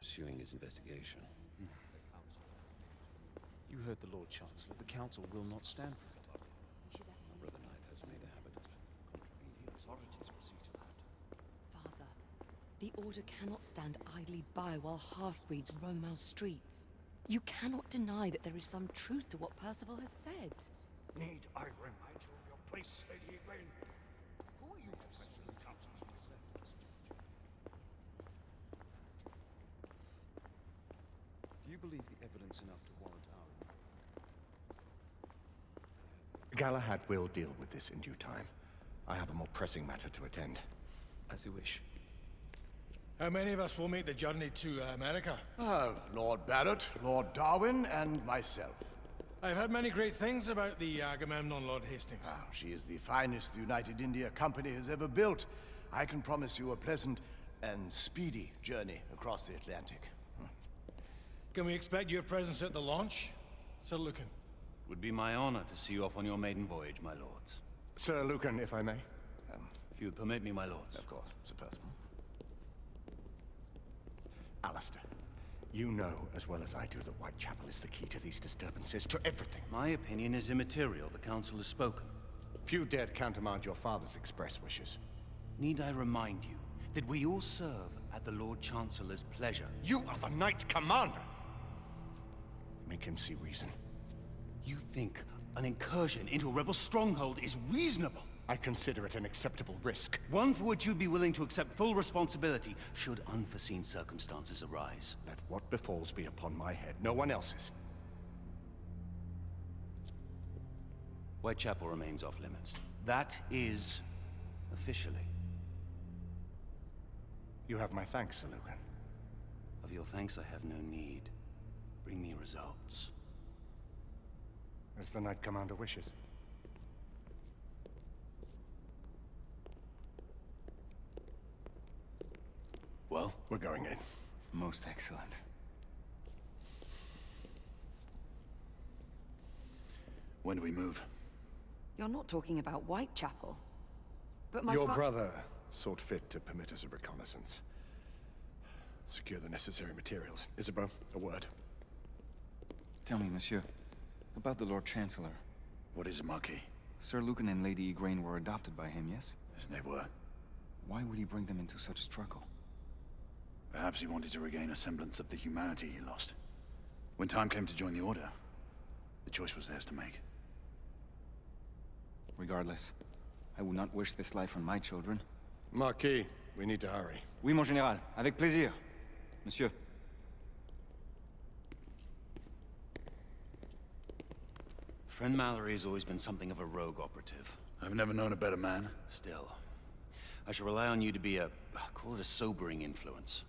pursuing his investigation. You heard the Lord Chancellor. The Council will not stand for it. My brother Knight has made a habit of contravening the authorities will see to that. Father, the Order cannot stand idly by while half-breeds roam our streets. You cannot deny that there is some truth to what Percival has said. Need I remind you of your place, Lady Egwene? Who are you to question the Council's reservedness, George? Do you believe the evidence enough to warrant our... Galahad will deal with this in due time. I have a more pressing matter to attend. As you wish. How many of us will make the journey to America? Lord Barrett, Lord Darwin, and myself. I've heard many great things about the Agamemnon, Lord Hastings. She is the finest the United India Company has ever built. I can promise you a pleasant and speedy journey across the Atlantic. Can we expect your presence at the launch? Sir Lucan. It would be my honor to see you off on your maiden voyage, my lords. Sir Lucan, if I may. If you would permit me, my lords. Of course, Sir Percival. Alistair, you know as well as I do that Whitechapel is the key to these disturbances, to everything. My opinion is immaterial. The Council has spoken. Few dared countermand your father's express wishes. Need I remind you that we all serve at the Lord Chancellor's pleasure? You are the Knight Commander! Make him see reason. You think an incursion into a rebel stronghold is reasonable? I consider it an acceptable risk. One for which you'd be willing to accept full responsibility should unforeseen circumstances arise. Let what befalls be upon my head, no one else's. Whitechapel remains off limits. That is officially. You have my thanks, Sir Lucan. Of your thanks I have no need. Bring me results. As the Knight Commander wishes. Well? We're going in. Most excellent. When do we move? You're not talking about Whitechapel. But my Your brother sought fit to permit us a reconnaissance. Secure the necessary materials. Isabeau, a word. Tell me, monsieur, about the Lord Chancellor. What is it, Marquis? Sir Lucan and Lady Egwene were adopted by him, yes? Yes, they were. Why would he bring them into such struggle? Perhaps he wanted to regain a semblance of the humanity he lost. When time came to join the Order, the choice was theirs to make. Regardless, I would not wish this life on my children. Marquis, we need to hurry. Oui, mon général. Avec plaisir. Monsieur. Friend Mallory has always been something of a rogue operative. I've never known a better man. Still, I shall rely on you to be call it a sobering influence.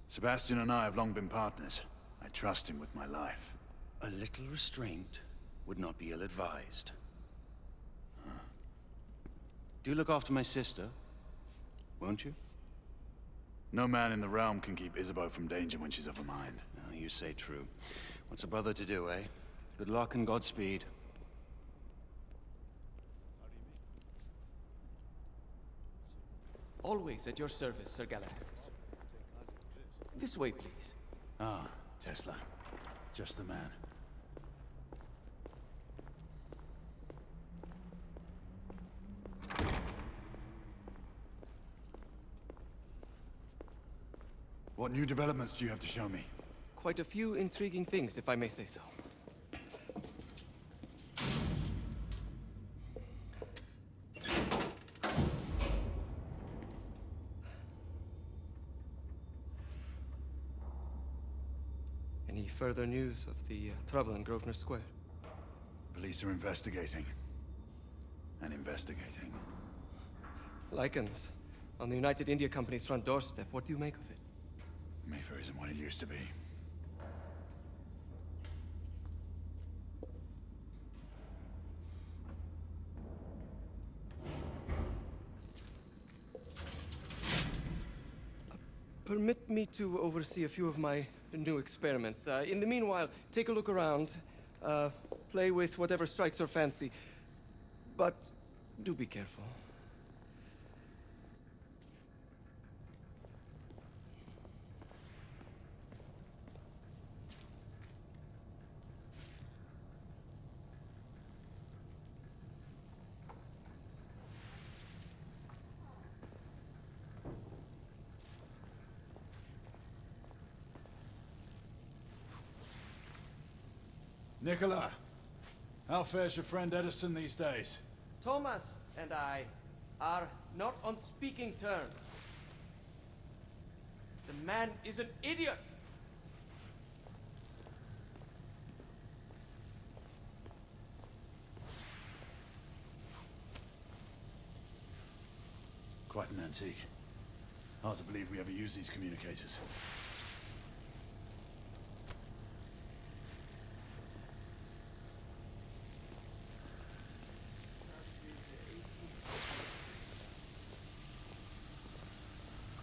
Sebastian and I have long been partners. I trust him with my life. A little restraint would not be ill-advised. Do look after my sister, won't you? No man in the realm can keep Isabeau from danger when she's of a mind. Oh, you say true. What's a brother to do, eh? Good luck and Godspeed. Always at your service, Sir Galahad. This way, please. Ah, Tesla. Just the man. What new developments do you have to show me? Quite a few intriguing things, if I may say so. Any further news of the trouble in Grosvenor Square? Police are investigating. And investigating. Lycans, on the United India Company's front doorstep. What do you make of it? Mayfair isn't what it used to be. Permit me to oversee a few of my new experiments. In the meanwhile, take a look around. Play with whatever strikes your fancy. But do be careful. Nicola, how fares your friend Edison these days? Thomas and I are not on speaking terms. The man is an idiot! Quite an antique. Hard to believe we ever use these communicators.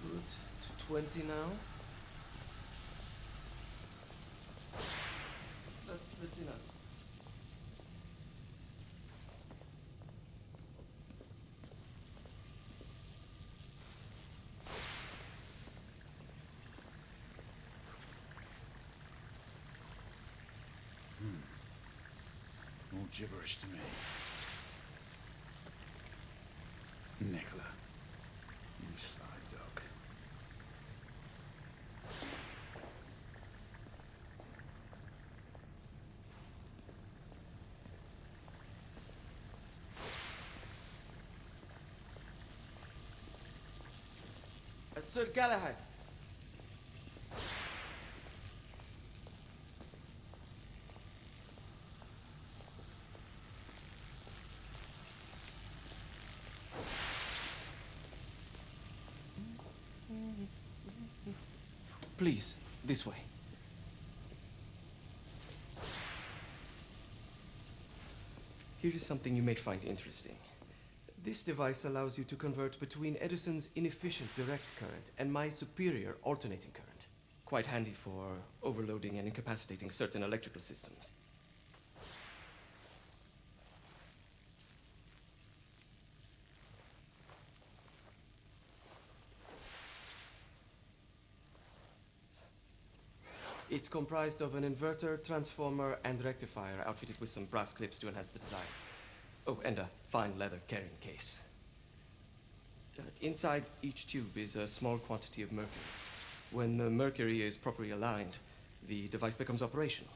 Good. To 20 now. That's enough. All gibberish to me. Nicola, you sly dog. Sir Galahad. Please, this way. Here is something you may find interesting. This device allows you to convert between Edison's inefficient direct current and my superior alternating current. Quite handy for overloading and incapacitating certain electrical systems. It's comprised of an inverter, transformer, and rectifier outfitted with some brass clips to enhance the design. Oh, and a fine leather carrying case. Inside each tube is a small quantity of mercury. When the mercury is properly aligned, the device becomes operational.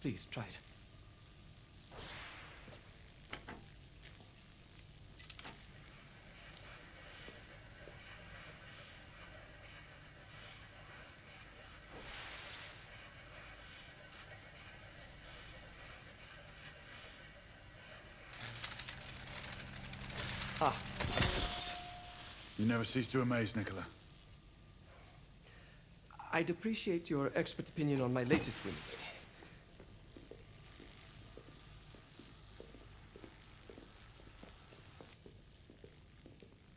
Please, try it. Ah, You never cease to amaze, Nicola. I'd appreciate your expert opinion on my latest whimsy.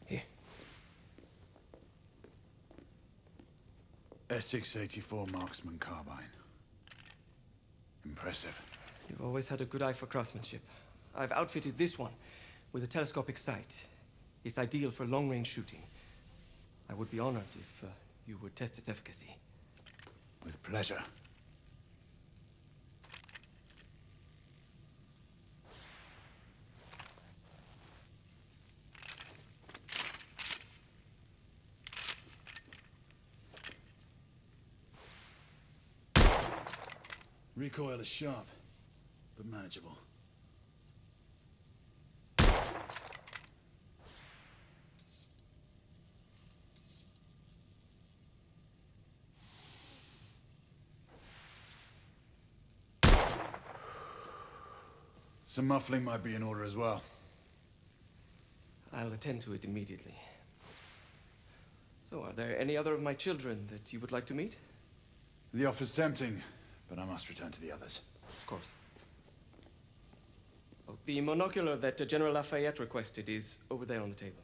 Here. S684 Marksman Carbine. Impressive. You've always had a good eye for craftsmanship. I've outfitted this one with a telescopic sight. It's ideal for long-range shooting. I would be honored if you would test its efficacy. With pleasure. Recoil is sharp, but manageable. Some muffling might be in order as well. I'll attend to it immediately. So, are there any other of my children that you would like to meet? The offer's tempting, but I must return to the others. Of course. Oh, the monocular that General Lafayette requested is over there on the table.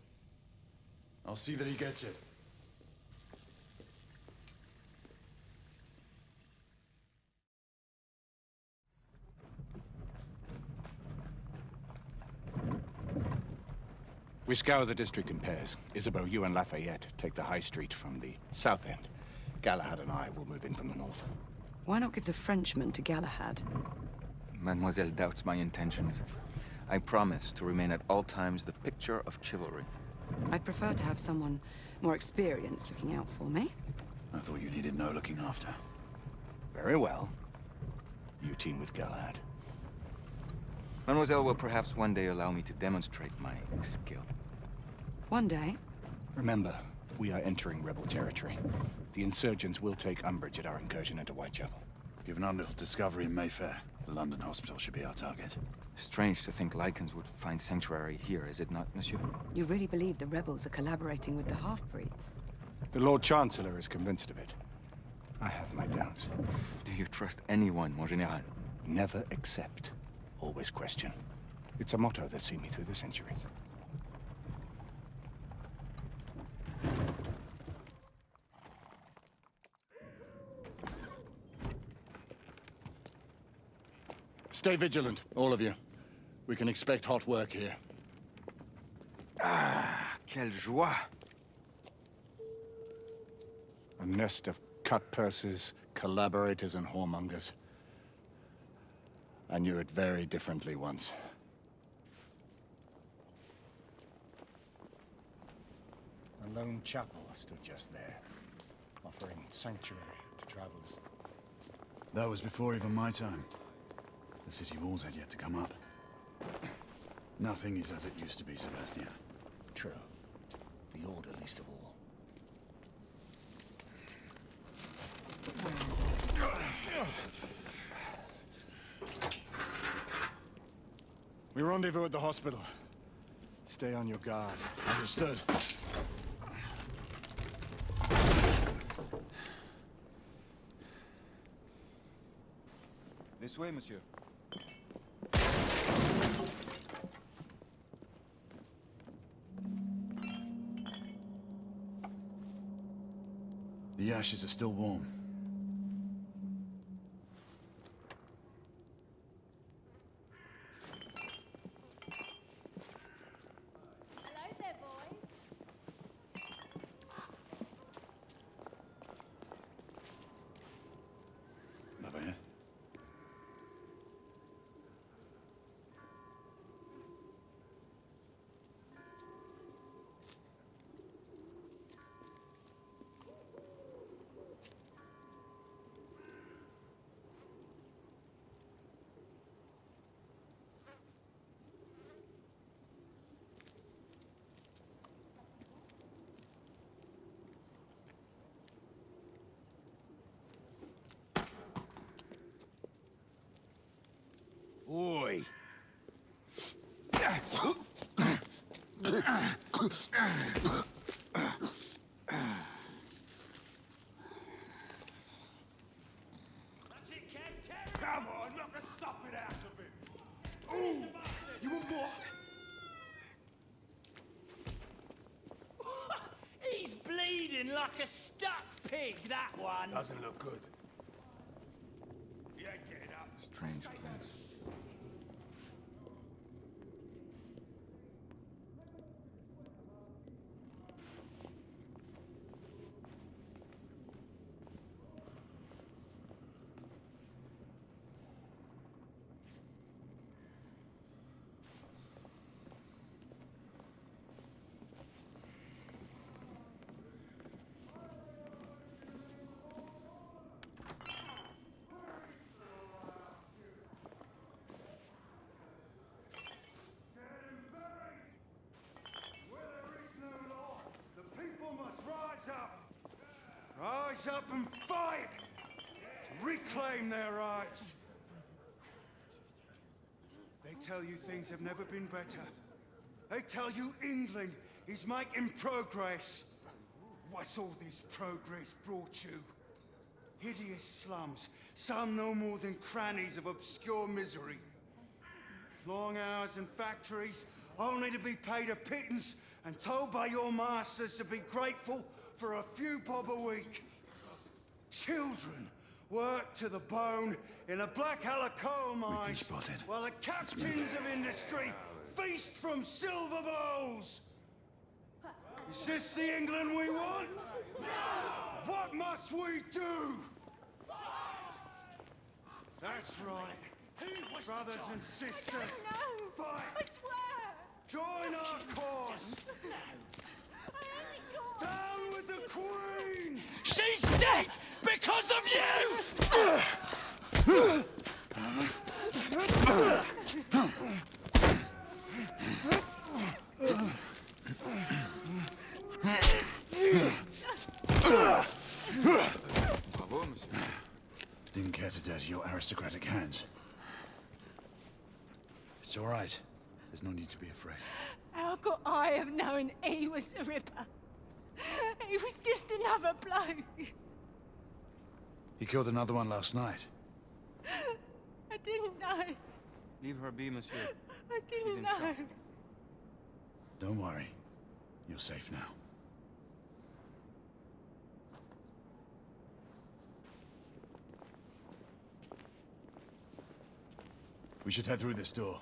I'll see that he gets it. We scour the district in pairs. Isabeau, you and Lafayette take the high street from the south end. Galahad and I will move in from the north. Why not give the Frenchman to Galahad? Mademoiselle doubts my intentions. I promise to remain at all times the picture of chivalry. I'd prefer to have someone more experienced looking out for me. I thought you needed no looking after. Very well. You team with Galahad. Mademoiselle will perhaps one day allow me to demonstrate my skill. One day? Remember, we are entering rebel territory. The insurgents will take umbrage at our incursion into Whitechapel. Given our little discovery in Mayfair, the London hospital should be our target. Strange to think Lycans would find sanctuary here, is it not, monsieur? You really believe the rebels are collaborating with the half-breeds? The Lord Chancellor is convinced of it. I have my doubts. Do you trust anyone, mon général? Never accept, always question. It's a motto that's seen me through the centuries. Stay vigilant, all of you. We can expect hot work here. Ah, quelle joie! A nest of cut-purses, collaborators, and whoremongers. I knew it very differently once. A lone chapel stood just there, offering sanctuary to travelers. That was before even my time. The city walls had yet to come up. Nothing is as it used to be, Sebastian. True. The Order least of all. We rendezvous at the hospital. Stay on your guard. Understood. This way, monsieur. The ashes are still warm. Hello there, boys. Lafayette? Oi! Come on, knock the stuffing out of him! Ooh! You want more? He's bleeding like a stuck pig, that one. Doesn't look good. He ain't getting up. Strange place. Rise up and fight! Reclaim their rights! They tell you things have never been better. They tell you England is making progress. What's all this progress brought you? Hideous slums, some no more than crannies of obscure misery. Long hours in factories, only to be paid a pittance and told by your masters to be grateful for a few bob a week. Children work to the bone in a black-collar coal mines, spotted. while the captains of industry feast from silver bowls. Is this the England we want? What must we do? That's right. Brothers and sisters, No! fight! I swear! Join our cause! Down with the Queen! She's dead because of you! Bravo, monsieur. Didn't care to dirty your aristocratic hands. It's all right. There's no need to be afraid. How could I have known he was a ripper? He was just another bloke. He killed another one last night. I didn't know. Leave her be, monsieur. I didn't in know. shock. Don't worry. You're safe now. We should head through this door.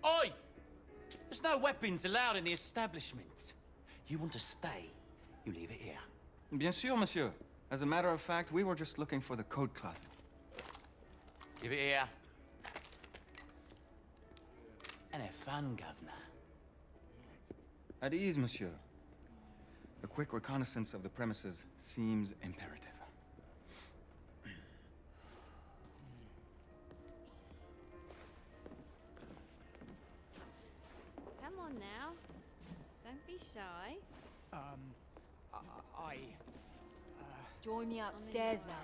Oi! There's no weapons allowed in the establishment. You want to stay, you leave it here. Bien sûr, monsieur. As a matter of fact, we were just looking for the coat closet. Give it here. And have fun, governor. At ease, monsieur. A quick reconnaissance of the premises seems imperative. Come on now. Don't be shy. Join me upstairs now.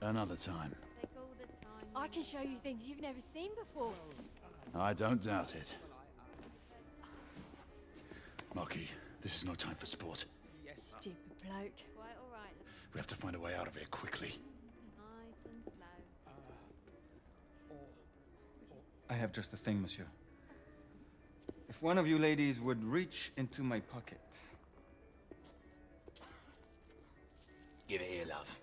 Another time. Take all the time. I can show you things you've never seen before. I don't doubt it. Marky, this is no time for sport. Stupid bloke. Quite all right. We have to find a way out of here quickly. Nice and slow. I have just the thing, monsieur. If one of you ladies would reach into my pocket. Give it here, love.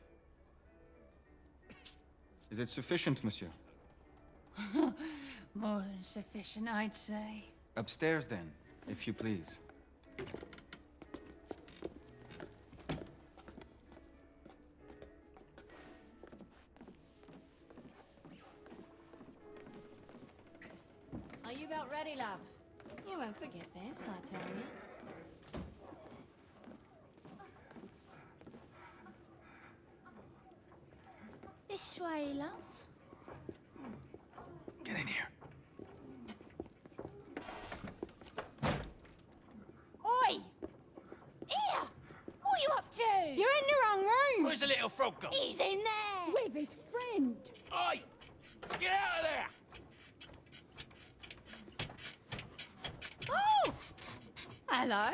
Is it sufficient, monsieur? More than sufficient, I'd say. Upstairs, then, if you please. Are you about ready, love? You won't forget this, I tell you. This way, love. Get in here. Oi! Here! What are you up to? You're in the wrong room! Where's the little frog gone? He's in there! With his friend! Oi! Get out of there! Oh! Hello?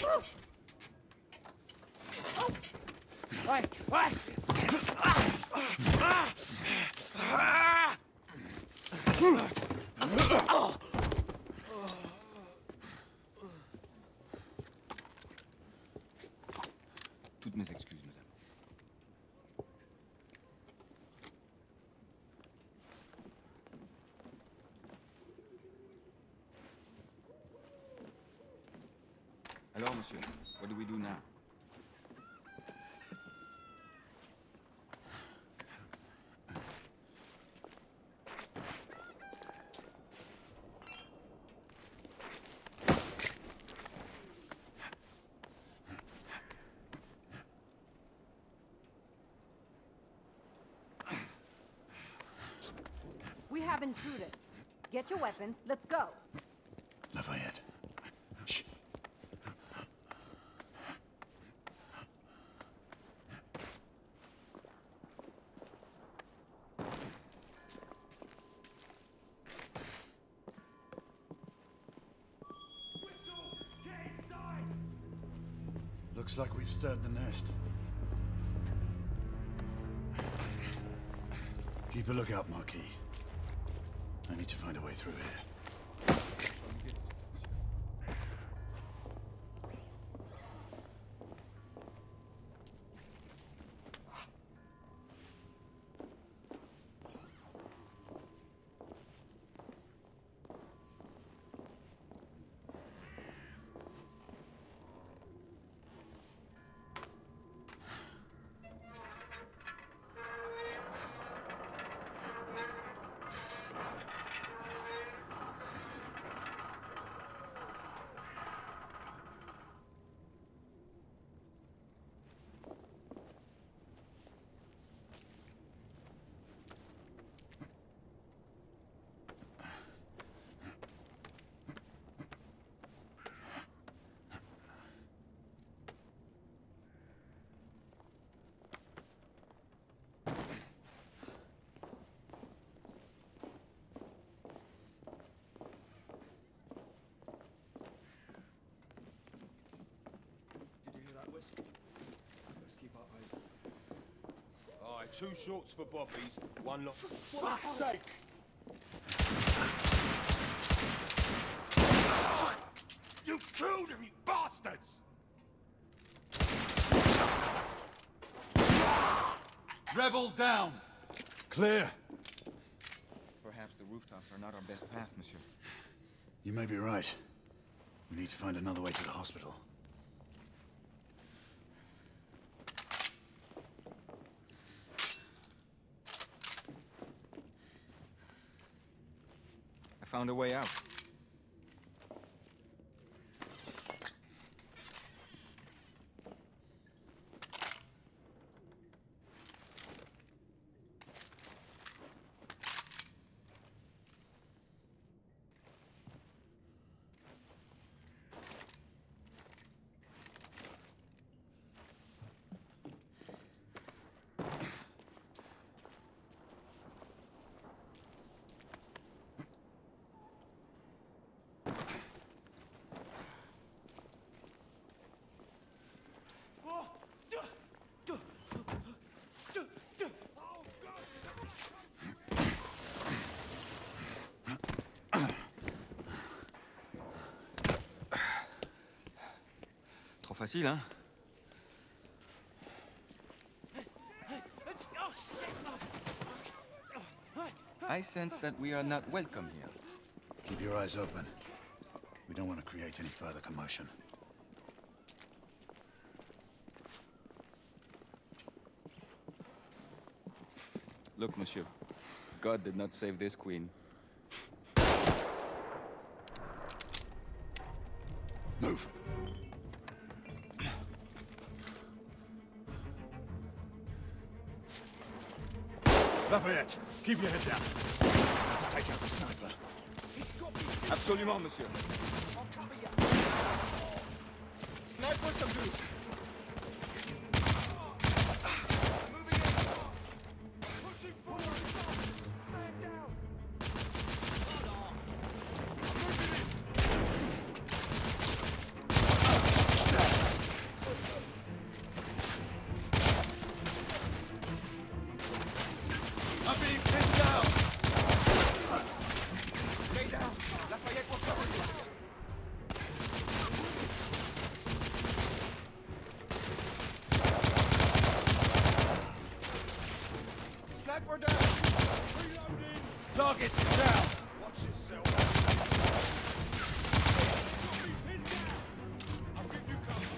Oh. Oh. Oi! Oi! Toutes mes excuses, madame. Alors, monsieur, what do we do now? We have intruders. Get your weapons, let's go. Lafayette. Shh. Looks like we've stirred the nest. Keep a lookout, Marquis. I need to find a way through here. Aye, 2 shorts for bobbies, 1 lot. For fuck's sake! Fuck! You killed him, you bastards! Rebel down! Clear. Perhaps the rooftops are not our best path, monsieur. You may be right. We need to find another way to the hospital. I found a way out. Trop facile, hein? I sense that we are not welcome here. Keep your eyes open. We don't want to create any further commotion. Look, monsieur. God did not save this queen. Move. Lafayette, keep your head down. Need to take out the sniper. Absolument, monsieur. Sniper subdued. I'm being pinned down! Stay down. Lafayette will cover you. Sniper down. Reloading. Target's down! Watch yourself. Pin down. I'll give you cover.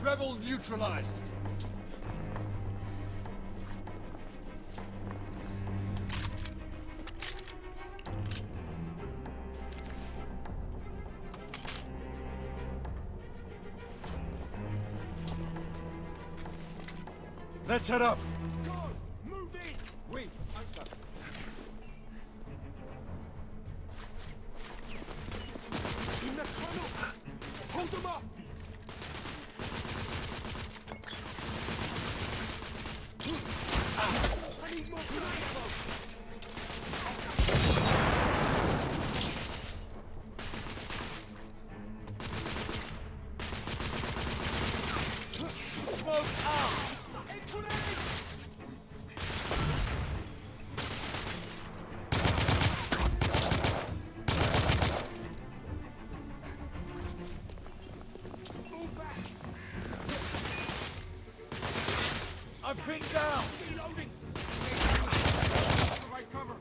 Rebel neutralized! Let's head up. Move in! Oui, sir. In the tunnel! Hold them up! I need more grenades! I'm pinned down! Reloading! Right cover!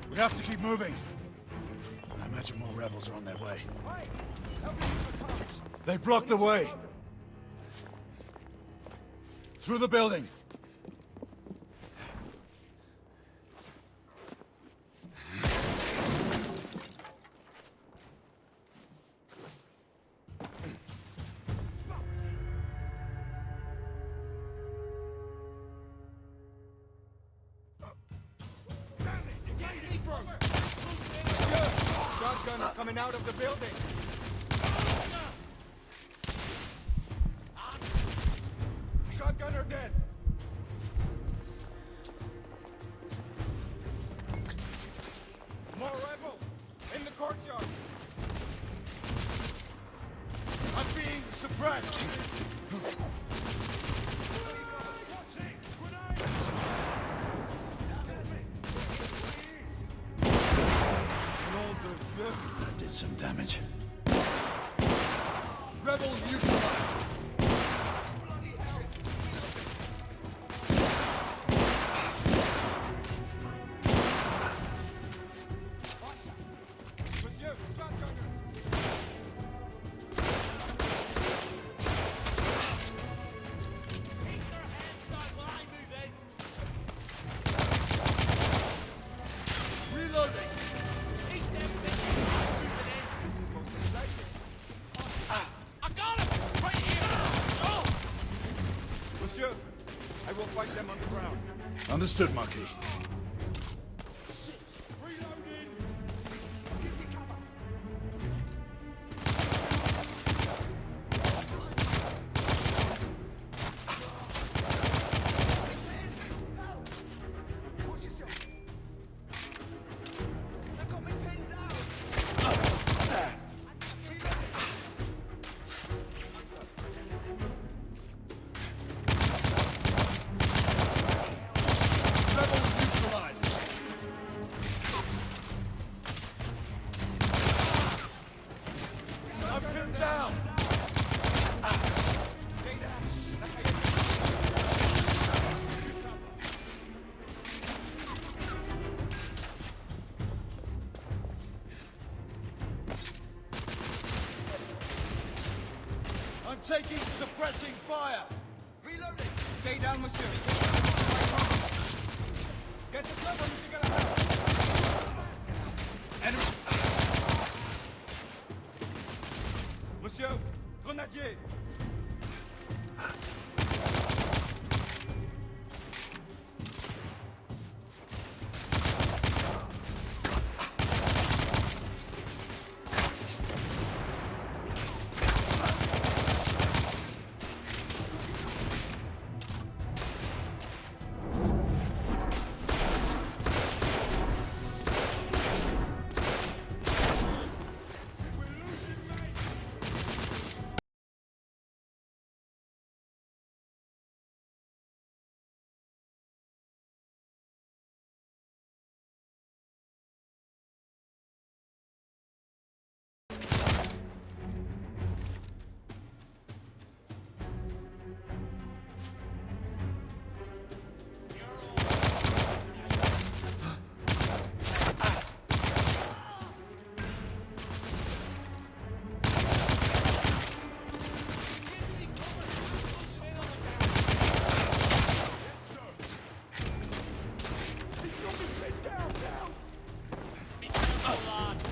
We have to keep moving. I imagine more rebels are on their way. Hey! Help me use the carts! They blocked the way! Through the building! Shotgunner coming out of the building! Shotgunner dead! More rebel! In the courtyard! I'm being suppressed! That did some damage. Rebels neutralized! Monsieur, shotgunner! Keep their hands down while I move in. Reloading! Keep them bitches moving in. This is most exciting. I got him! Right here! Oh! Monsieur, I will fight them on the ground. Understood, Monkey. Reloading! Give me cover! Watch yourself! They've got me pinned down! Rebels neutralized! I'm pinned down! Stay down! That's it! I'm taking suppressing fire! Reloading! Stay down, monsieur! Get the cover, monsieur Galahad! Enemy! Monsieur, grenadier!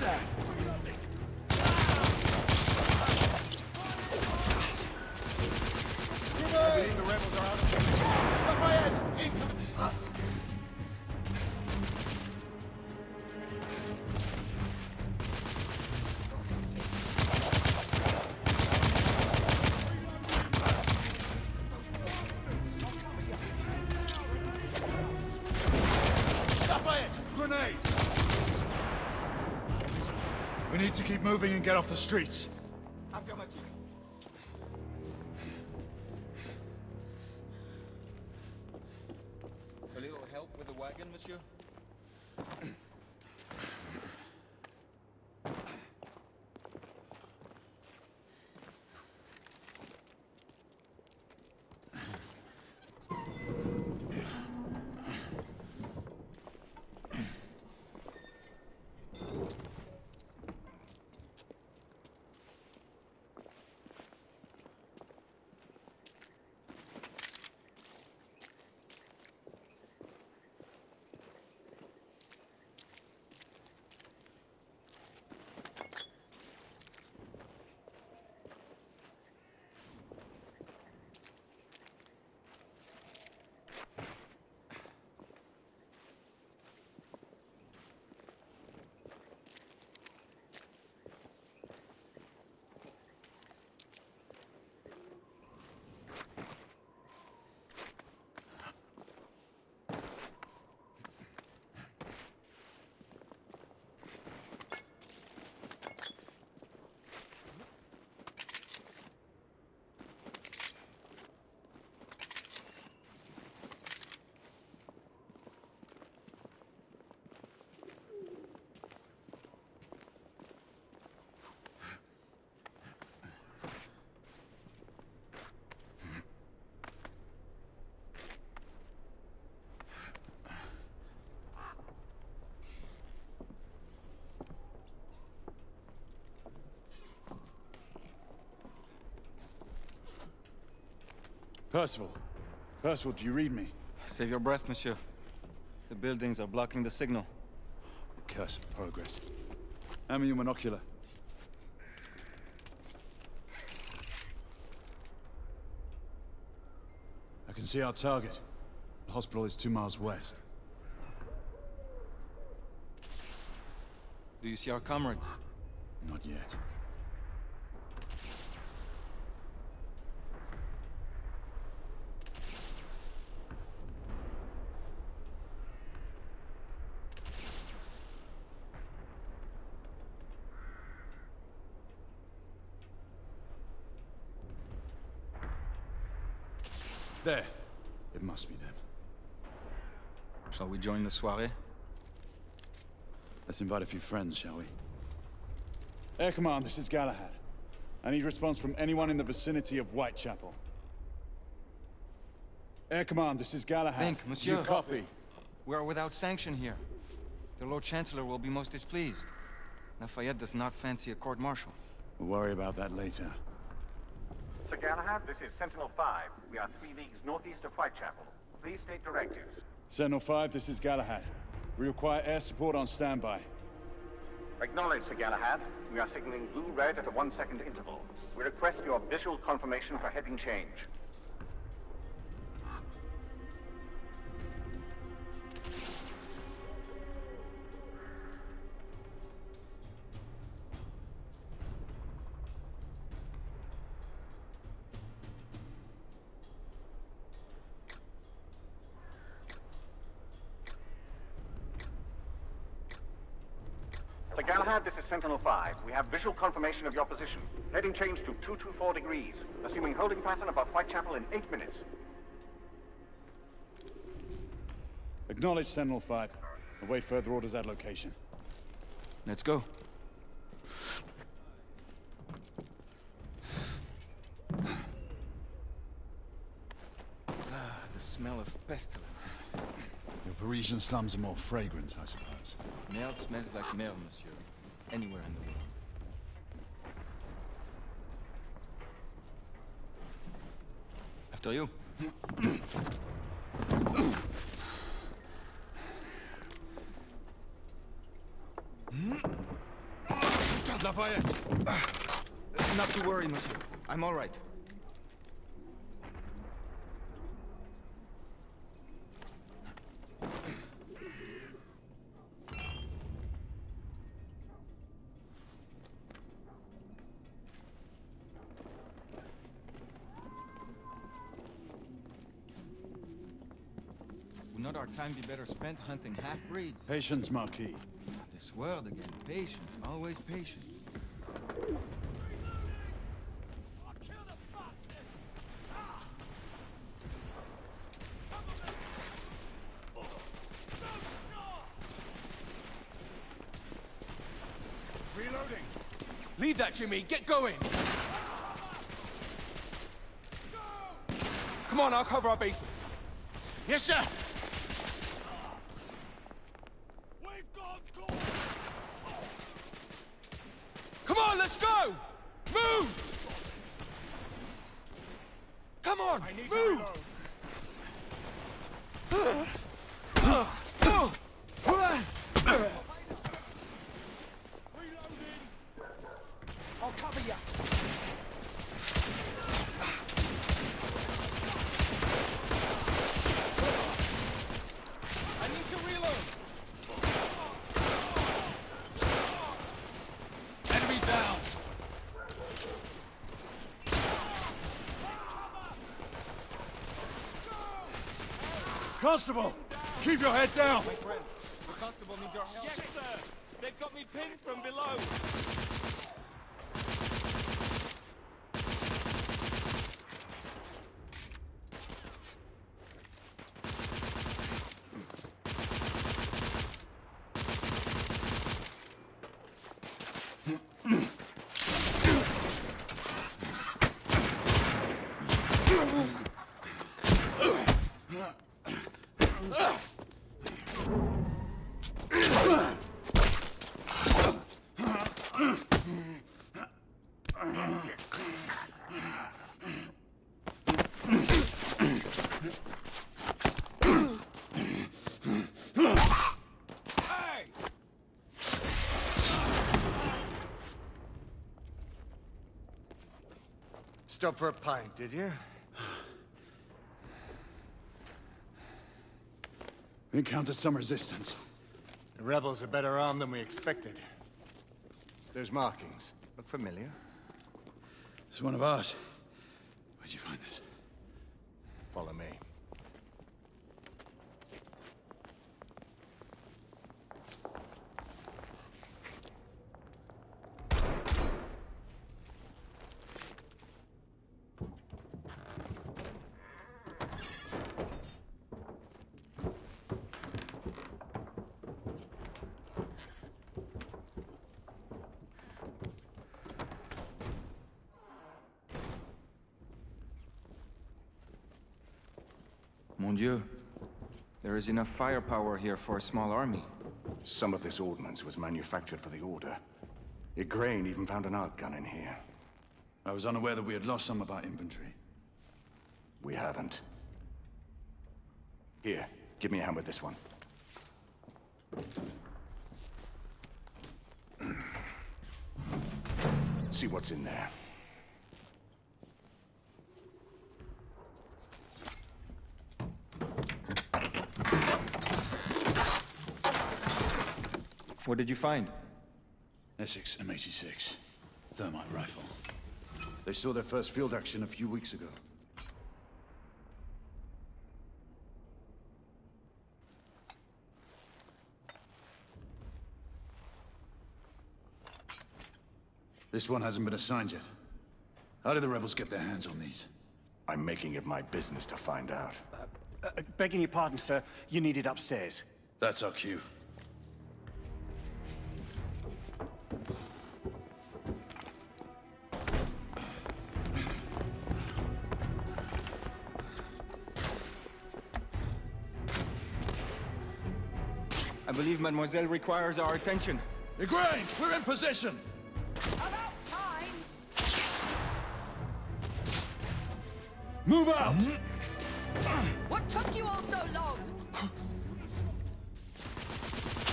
that? I believe the rebels are out. Lafayette! Incoming! Grenade! We need to keep moving and get off the streets. Affirmative. A little help with the wagon, monsieur? Percival. Percival, do you read me? Save your breath, monsieur. The buildings are blocking the signal. Curse of progress. Hand me your monocular. I can see our target. The hospital is 2 miles west. Do you see our comrades? Not yet. There. It must be them. Shall we join the soirée? Let's invite a few friends, shall we? Air Command, this is Galahad. I need response from anyone in the vicinity of Whitechapel. Air Command, this is Galahad. Think, monsieur. You copy? We are without sanction here. The Lord Chancellor will be most displeased. Lafayette does not fancy a court-martial. We'll worry about that later. Sir Galahad, this is Sentinel 5. We are 3 leagues northeast of Whitechapel. Please state directives. Sentinel 5, this is Galahad. We require air support on standby. Acknowledged, Sir Galahad. We are signaling blue red at a 1-second interval. We request your visual confirmation for heading change. Sir Galahad, this is Sentinel 5. We have visual confirmation of your position. Heading change to 224 degrees, assuming holding pattern above Whitechapel in 8 minutes. Acknowledge Sentinel 5. Await further orders at location. Let's go. The smell of pestilence. Your Parisian slums are more fragrant, I suppose. Merde smells like merde, monsieur. Anywhere in the world. After you. Lafayette! Not to worry, monsieur. I'm all right. Would not our time be better spent hunting half-breeds? Patience, Marquis. This word again. Patience. Always patience. Reloading! Leave that, Jimmy. Get going! Come on, I'll cover our bases. Yes, sir! Come on, let's go! Move! Come on, move! I'll cover you! I need to reload! Enemy down! Constable! Keep your head down! My friend, the constable needs your help. Yes, sir! They've got me pinned from below! Stop for a pint, did you? We encountered some resistance. The rebels are better armed than we expected. There's markings. Look familiar? It's one of ours. Where'd you find this? Follow me. Mon Dieu. There is enough firepower here for a small army. Some of this ordnance was manufactured for the Order. Igraine even found an arc gun in here. I was unaware that we had lost some of our inventory. We haven't. Here, give me a hand with this one. See what's in there. What did you find? Essex M86. Thermite rifle. They saw their first field action a few weeks ago. This one hasn't been assigned yet. How did the rebels get their hands on these? I'm making it my business to find out. Begging your pardon, sir. You need it upstairs. That's our cue. I believe Mademoiselle requires our attention. Igraine, we're in position! About time! Move out! What took you all so long?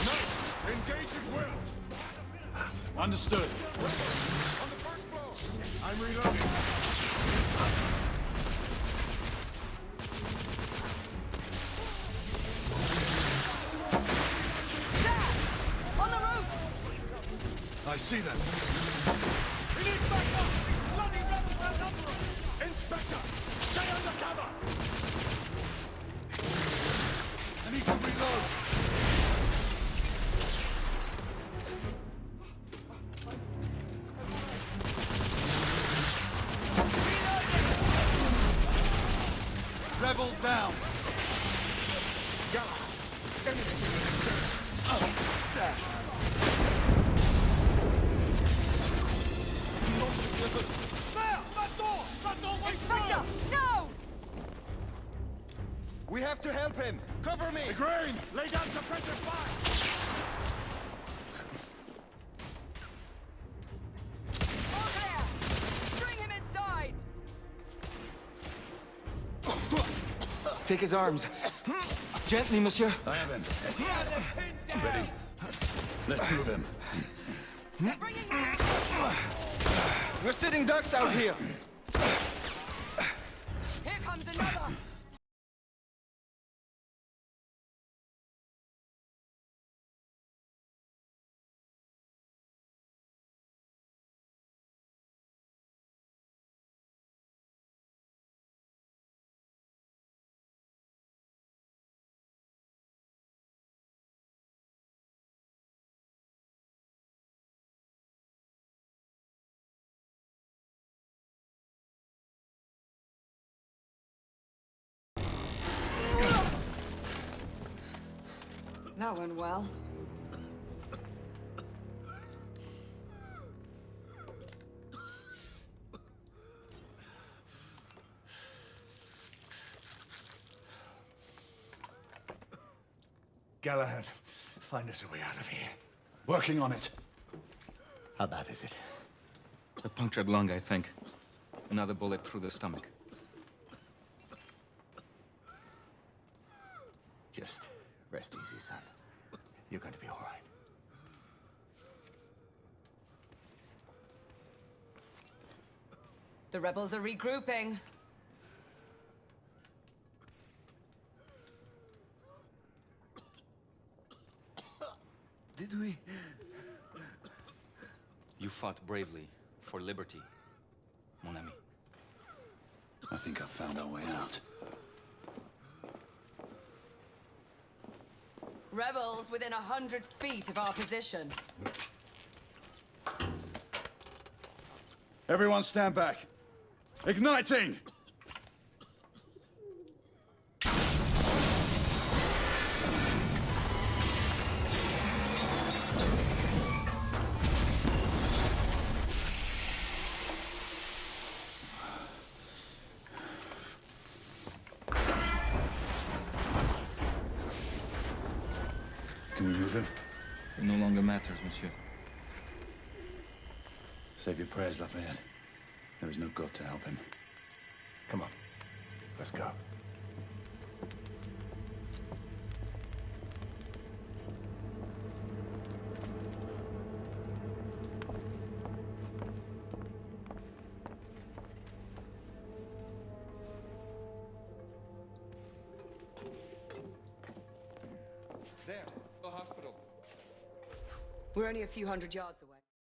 Nice! Engage at will! Understood. On the first floor. I'm reloading. There! On the roof! I see them. We need backup! Bloody rebels outnumber us! Inspector, stay under cover! I need to reload. Rebel down. Inspector, no! We have to help him. Cover me. Green, lay down suppressive fire! All clear! Bring him inside! Take his arms. Gently, monsieur. I have him. Ready. Let's move him. Bringing him! We're sitting ducks out here. Here comes another! That went well. Galahad, find us a way out of here. Working on it. How bad is it? A punctured lung, I think. Another bullet through the stomach. Just rest easy, son. You're going to be all right. The rebels are regrouping. Did we? You fought bravely for liberty, mon ami. I think I've found our way out. Rebels within 100 feet of our position. Everyone stand back. Igniting! Can we move him? It no longer matters, monsieur. Save your prayers, Lafayette. There is no God to help him. Come on. Let's go. There, the hospital. We're only a few hundred yards away.